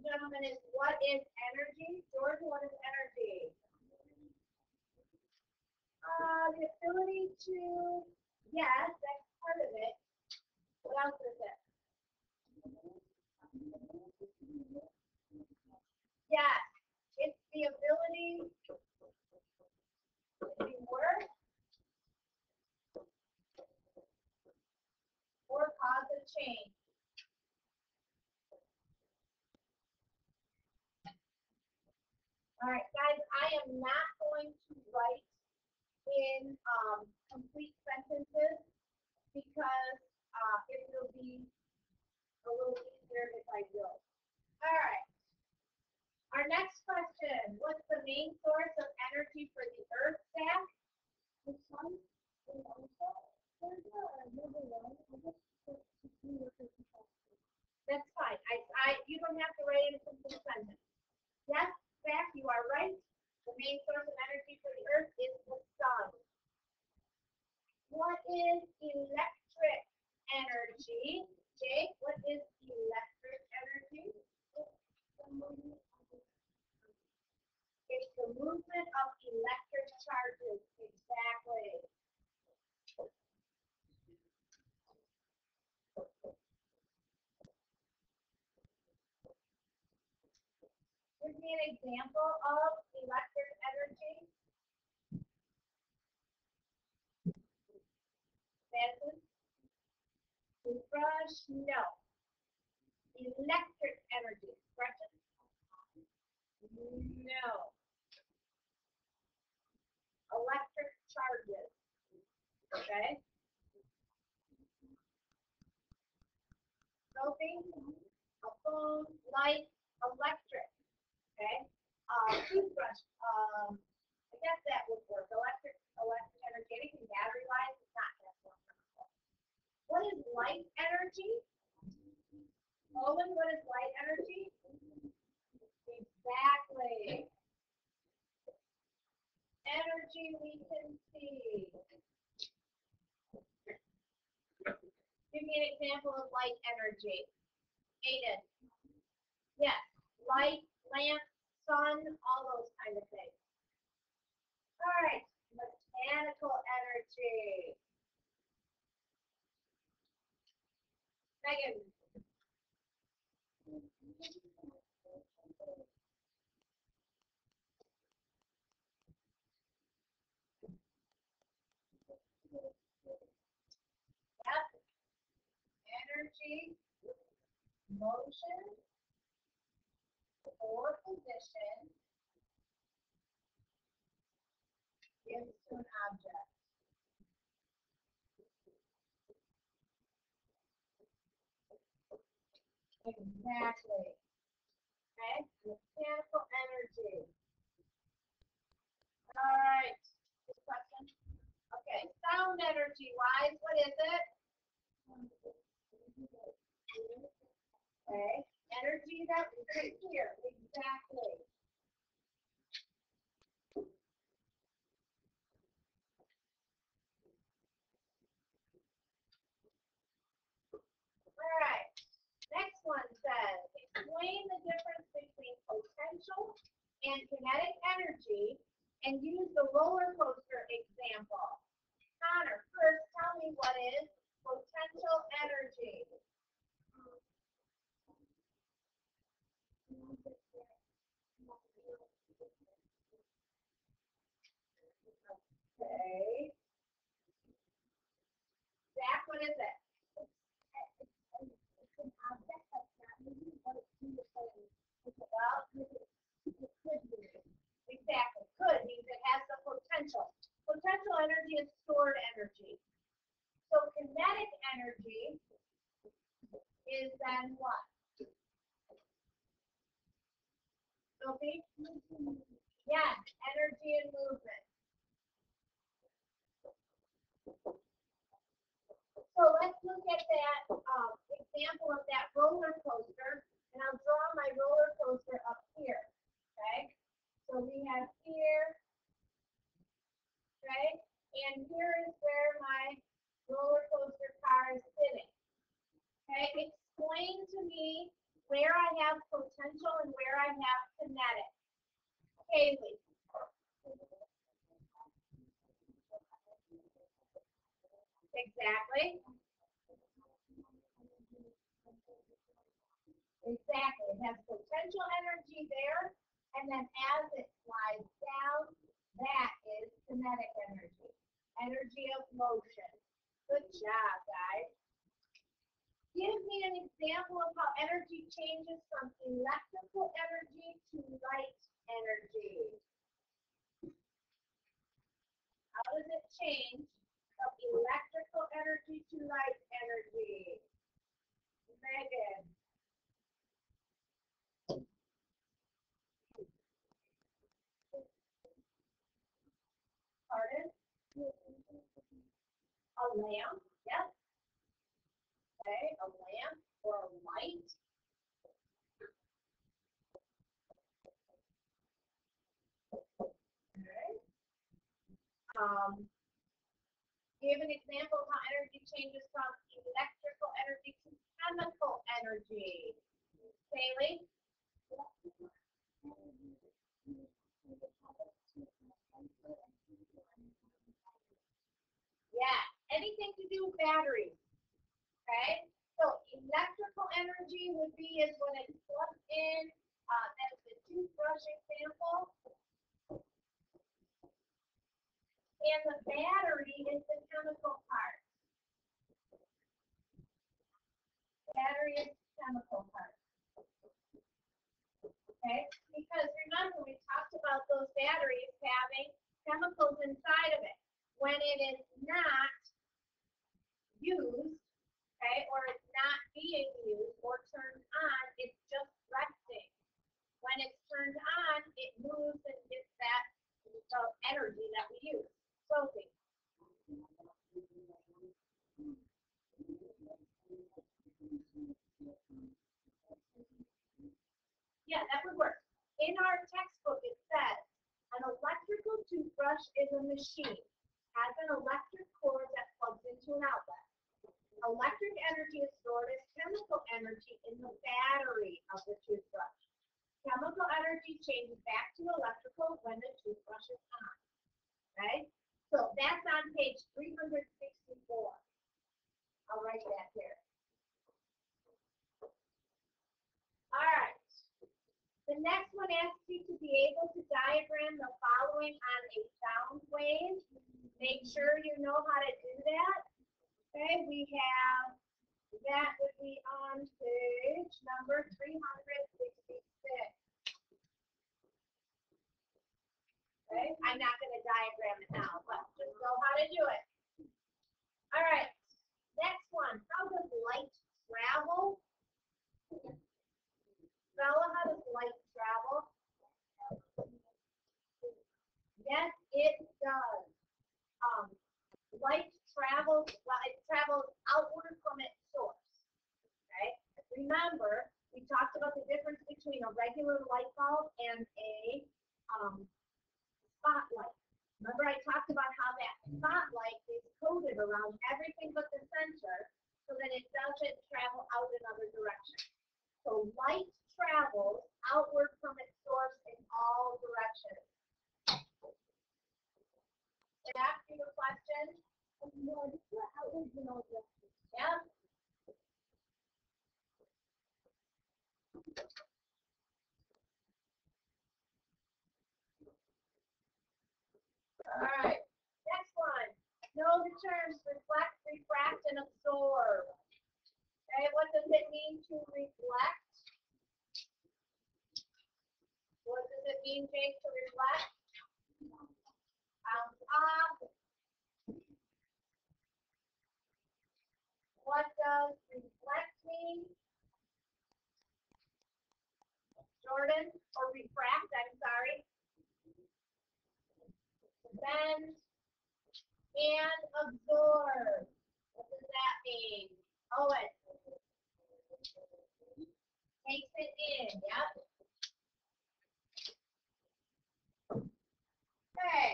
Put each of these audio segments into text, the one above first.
and gentlemen, is what is energy? George, what is energy? The ability to, yes, that's part of it. What else is it? Yes, it's the ability to work or cause a change. All right, guys, I am not going to write in complete sentences because it will be a little easier if I do. All right. Our next question, what's the main source of energy for the Earth, Zach? The sun. That's fine. You don't have to write in a complete sentence. Yes, Zach, you are right. The main source of energy for the Earth is the sun. What is electric energy? Jake, what is electric energy? It's the movement of electric charges. Exactly. Give me an example of electric energy. Madison? Toothbrush? No. Electric energy. Gretchen? No. Electric charges. Okay. Sophie? A phone, light, electric. Okay. Toothbrush. I guess that would work. Electric energy. Anything battery wise is not that wonderful. What is light energy? Owen, what is light energy? Exactly. Energy we can see. Give me an example of light energy. Aiden. Yes. Light, lamp, sun, all those kind of things. All right. Mechanical energy. Megan. Yep. Energy, motion, or position gives to an object. Exactly. Okay. Mechanical energy. All right. This question. Okay. Sound energy wise, what is it? Okay. Energy that we can hear. Exactly. All right. Next one says, explain the difference between potential and kinetic energy and use the roller coaster example. Connor, first tell me what is potential energy. Okay. Zach, what is it? It's an object that's not moving, but it's moving. Well, it could be. Exactly. Could means it has the potential. Potential energy is stored energy. So kinetic energy is then what? Sophie? Yes, energy and movement. So let's look at that example of that roller coaster, and I'll draw my roller coaster up here. Okay? So we have here, okay? And here is where my roller coaster car is sitting. Okay? Explain to me where I have potential and where I have kinetic. Haley. Exactly. Exactly. It has potential energy there, and then as it slides down, that is kinetic energy. Energy of motion. Good job, guys. Give me an example of how energy changes from electrical energy to light energy. How does it change from electrical energy to light energy? Megan. Pardon? A lamp, yes. Okay, a lamp or a light. Okay. Give an example of how energy changes from electrical energy to chemical energy. Haley? Yeah, anything to do with batteries. Okay, so electrical energy would be is when it's plugged in. That's the toothbrush example. And the battery is the chemical part. Battery is the chemical part. Okay, because remember we talked about those batteries having chemicals inside of it. When it is not used, okay, or it's not being used or turned on, it's just resting. When it's turned on, it moves and gets that energy that we use. Sophie. Yeah, that would work. In our textbook, it says an electrical toothbrush is a machine, has an electric cord that plugs into an outlet. Electric energy is stored as chemical energy in the battery of the toothbrush. Chemical energy changes back to electrical when the toothbrush is on. Okay? So that's on page 364. I'll write that here. All right. The next one asks you to be able to diagram the following on a sound wave. Make sure you know how to do that. Okay, we have, that would be on page number 366. Okay, I'm not going to diagram it now, but just know how to do it. All right, next one. How does light travel? Bella, how does light travel? Yes, it does. Light travels, well, it travels outward from its source. Okay? Remember, we talked about the difference between a regular light bulb and a spotlight. Remember, I talked about how that spotlight is coated around everything but the center so that it doesn't travel out in other directions. So light travels outward from its source in all directions. Did I ask you a question? No, this is outward in all directions. Yeah. All right. Next one. Know the terms reflect, refract, and absorb. Okay, what does it mean to reflect? What does it mean, Jake, to reflect? Bounce off. What does reflect mean? Jordan, or refract, I'm sorry. Bend and absorb. What does that mean? Owen. Takes it in, yep. Okay,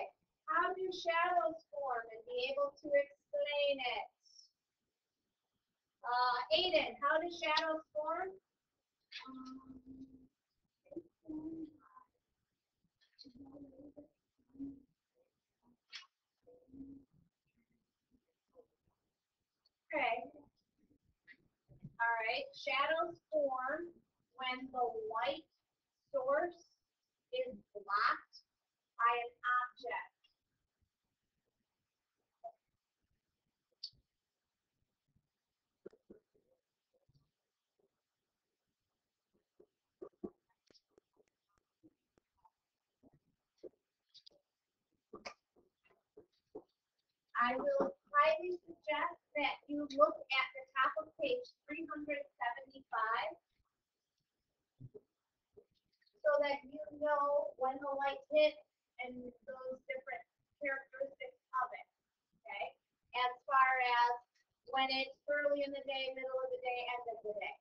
how do shadows form and be able to explain it? Aiden, how do shadows form? Okay. All right. Shadows form when the light source is blocked by an object. I will highly suggest that you look at the top of page 375 so that you know when the light hits and those different characteristics of it, okay? As far as when it's early in the day, middle of the day, end of the day,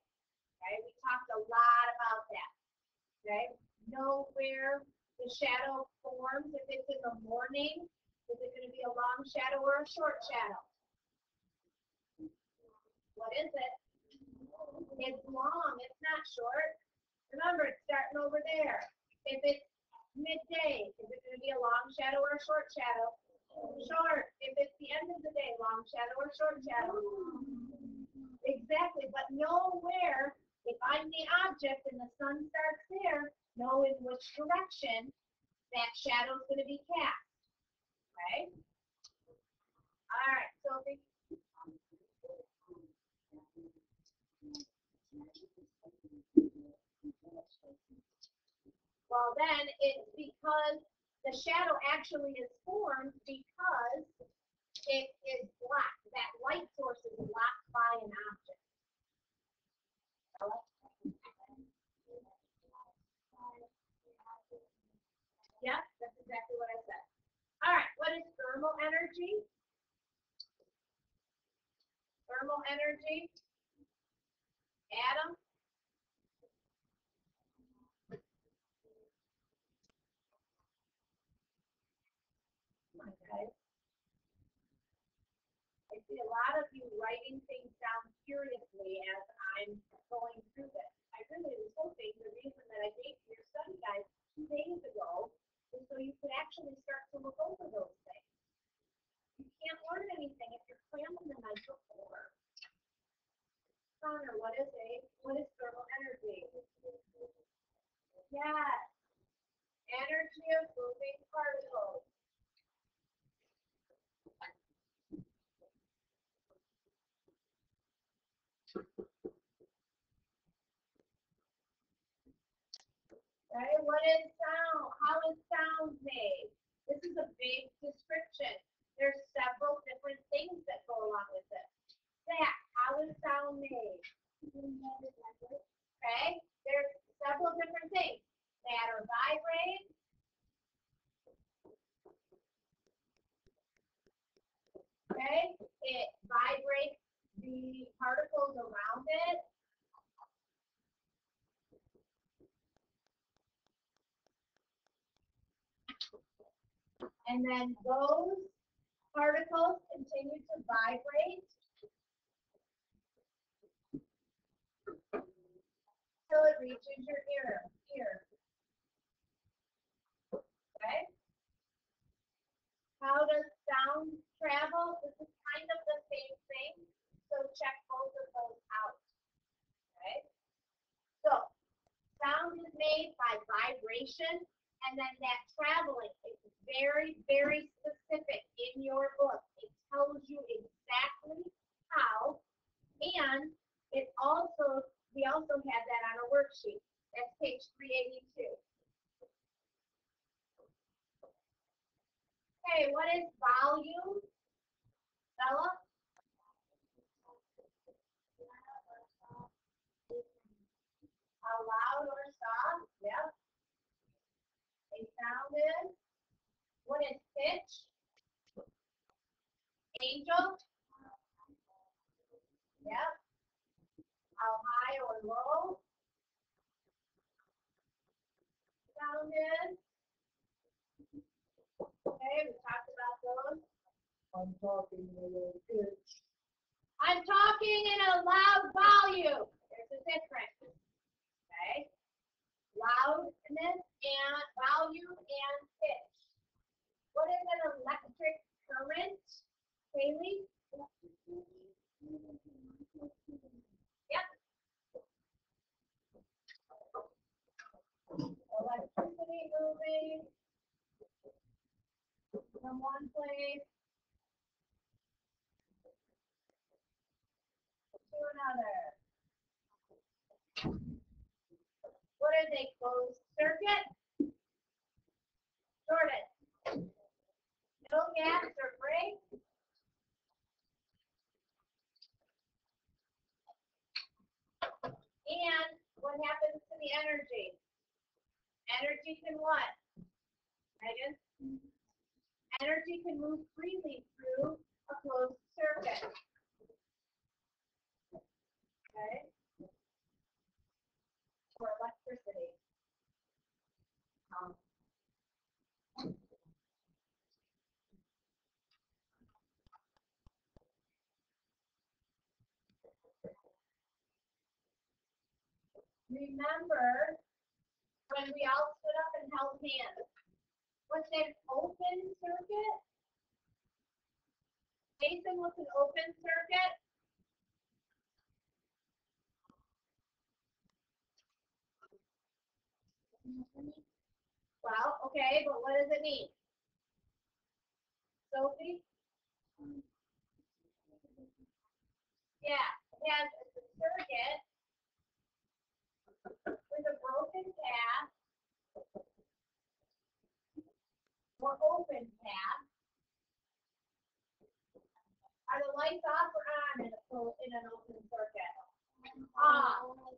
okay? We talked a lot about that, okay? Know where the shadow forms. If it's in the morning, is it going to be a long shadow or a short shadow? What is it? It's long, it's not short. Remember, it's starting over there. If it's midday, is it going to be a long shadow or a short shadow? Short. If it's the end of the day, long shadow or short shadow? Exactly, but know where, if I'm the object and the sun starts there, know in which direction that shadow is going to be cast. Okay? All right, so well, then it's because the shadow actually is formed because it is blocked. That light source is blocked by an object. Yep, that's exactly what I said. All right, what is thermal energy? Thermal energy. Adam? Okay. I see a lot of you writing things down furiously as I'm going through this. I really was hoping the reason that I gave you your study guide 2 days ago is so you could actually start to look over those things. You can't learn anything if you're cramming the night before. Connor, what is thermal energy? Yes. Energy of moving particles. Right? What is sound? How is sound made? This is a big description. There's several different things that go along with it. Zach, how is sound made? Okay? There's several different things that are vibrate. Okay? It vibrates the particles around it. And then those particles continue to vibrate till it reaches your ear. Okay? How does sound travel? This is kind of the same thing. So check both of those out. Okay? So sound is made by vibration, and then that traveling is very, very specific in your book. It tells you exactly how, and we also have that on a worksheet. That's page 382. Okay, what is volume? Bella? How loud or soft? Yep. A sound is. What is pitch? Angel? Yep. How high or low? Sound is. Okay, we talked about those. I'm talking in a pitch. I'm talking in a loud volume. There's a difference. from one place to another. What is a closed circuit? Jordan. No gaps or breaks. And what happens to the energy? Energy can what? Megan? Energy can move freely through a closed circuit. Okay? For electricity. Remember when we all stood up and held hands? What's an open circuit? Jason, what's an open circuit? Well, okay, but what does it mean? Sophie? Yeah, it has a circuit with a broken path or open path. Are the lights off or on in an open circuit? Off.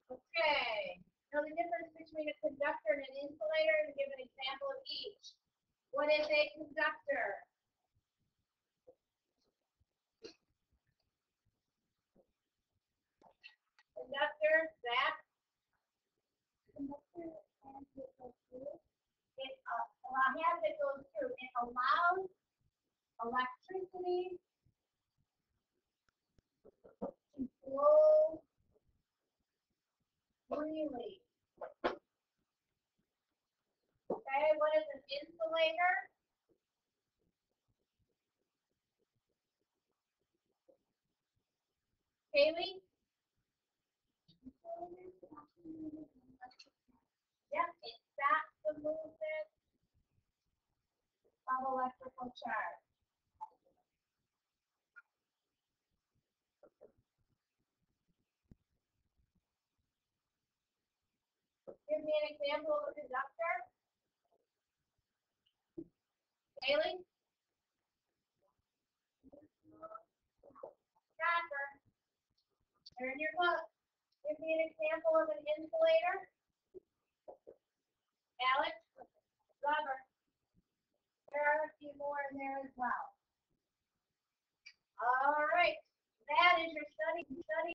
Okay. Now the difference between a conductor and an insulator, and give an example of each. What is a conductor? Conductor, Zach? Conductor has it goes through. It has it goes through. It allows electricity to flow freely. Okay, what is an insulator? Kaylee? Yep, it stops the movement of electrical charge. Give me an example of a conductor. Kaylee? Copper. Turn your book. Give me an example of an insulator. Alex? Rubber. There are a few more in there as well. All right. That is your study